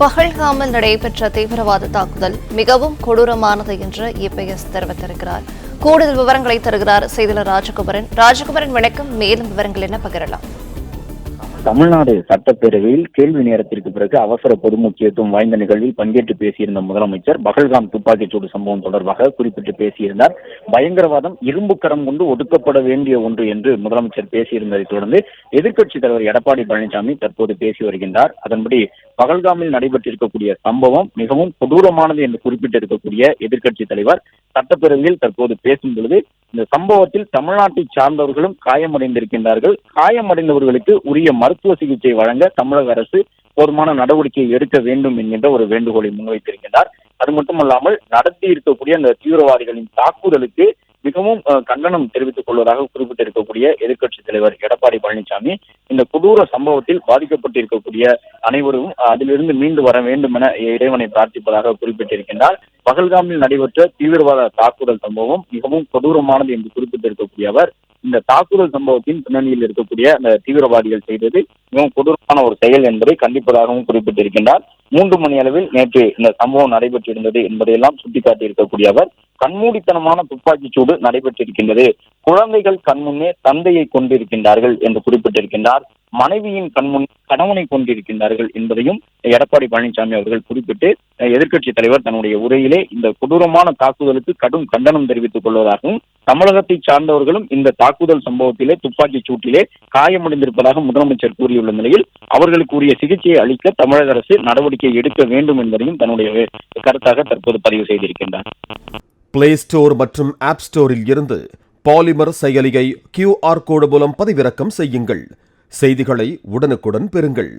பஹல்காமில் நடைபெற்ற தீவிரவாத தாக்குதல் மிகவும் கொடூரமானது என்று இபிஎஸ் தெரிவித்திருக்கிறார். கூடுதல் விவரங்களை தருகிறார் செய்தியாளர் ராஜகுமரன். வணக்கம். மேலும் விவரங்கள் என்ன பகிரலாம்? தமிழ்நாடு சட்டப்பேரவையில் கேள்வி நேரத்திற்கு பிறகு அவசர பொது முக்கியத்துவம் வாய்ந்த நிகழ்வில் பங்கேற்று பேசியிருந்த முதலமைச்சர் பஹல்காம் துப்பாக்கிச்சூடு சம்பவம் தொடர்பாக குறிப்பிட்டு பேசியிருந்தார். பயங்கரவாதம் இரும்பு கரம் கொண்டு ஒடுக்கப்பட வேண்டிய ஒன்று என்று முதலமைச்சர் பேசியிருந்ததை தொடர்ந்து எதிர்க்கட்சித் தலைவர் எடப்பாடி பழனிசாமி தற்போது பேசி வருகின்றார். அதன்படி பஹல்காமில் நடைபெற்றிருக்கக்கூடிய சம்பவம் மிகவும் கொடூரமானது என்று குறிப்பிட்டிருக்கக்கூடிய எதிர்க்கட்சித் தலைவர் சட்டப்பேரவையில் தற்போது பேசும் பொழுது, இந்த சம்பவத்தில் தமிழ்நாட்டை சார்ந்தவர்களும் காயமடைந்திருக்கின்றார்கள். காயமடைந்தவர்களுக்கு உரிய மருத்துவ சிகிச்சை வழங்க தமிழக அரசு போதுமான நடவடிக்கை எடுக்க வேண்டும் என்கின்ற ஒரு வேண்டுகோளை முன்வைத்திருக்கின்றார். அது மட்டுமல்லாமல் நடத்தி இருக்கக்கூடிய அந்த தீவிரவாதிகளின் தாக்குதலுக்கு மிகவும் கண்டனம் தெரிவித்துக் கொள்வதாக குறிப்பிட்டிருக்கக்கூடிய எதிர்க்கட்சித் தலைவர் எடப்பாடி பழனிசாமி இந்த கொடூர சம்பவத்தில் பாதிக்கப்பட்டிருக்கக்கூடிய அனைவரும் அதிலிருந்து மீண்டு வர வேண்டும் என இறைவனை பிரார்த்திப்பதாக குறிப்பிட்டிருக்கின்றார். பஹல்காமில் நடைபெற்ற தீவிரவாத தாக்குதல் சம்பவம் மிகவும் கொடூரமானது என்று குறிப்பிட்டிருக்கக்கூடிய அவர், இந்த தாக்குதல் சம்பவத்தின் பின்னணியில் இருக்கக்கூடிய அந்த தீவிரவாதிகள் செய்தது மிகவும் கொடூரமான ஒரு செயல் என்பதை கண்டிப்பதாகவும் குறிப்பிட்டிருக்கின்றார். 3 மணி அளவில் நேற்று இந்த சம்பவம் நடைபெற்றிருந்தது என்பதையெல்லாம் சுட்டிக்காட்டியிருக்கக்கூடிய அவர், கண்மூடித்தனமான துப்பாக்கிச்சூடு நடைபெற்றிருக்கின்றது. குழந்தைகள் கண்முன்னே தந்தையை கொண்டிருக்கின்றார்கள் என்று குறிப்பிட்டிருக்கின்றார். மனைவியின் கண்முன் கணவனை கொண்டிருக்கின்றார்கள் என்பதையும் எடப்பாடி பழனிசாமி அவர்கள் குறிப்பிட்டு எதிர்க்கட்சித் தலைவர் தன்னுடைய உரையிலே இந்த கொடூரமான தாக்குதலுக்கு கடும் கண்டனம் தெரிவித்துக் கொள்வதாகவும், தமிழகத்தை சார்ந்தவர்களும் இந்த தாக்குதல் சம்பவத்திலே துப்பாக்கிச் சூட்டிலே காயமடைந்திருப்பதாக முதலமைச்சர் கூறியுள்ள நிலையில் அவர்களுக்கு உரிய சிகிச்சையை அளிக்க தமிழக அரசு நடவடிக்கை எடுக்க வேண்டும் என்பதையும் தன்னுடைய கருத்தாக தற்போது பதிவு செய்திருக்கின்றார். பிளே ஸ்டோர் மற்றும் ஆப் ஸ்டோரில் இருந்து பாலிமர் செயலியை QR கோடு மூலம் பதிவிறக்கம் செய்யுங்கள். செய்திகளை உடனுக்குடன் பெறுங்கள்.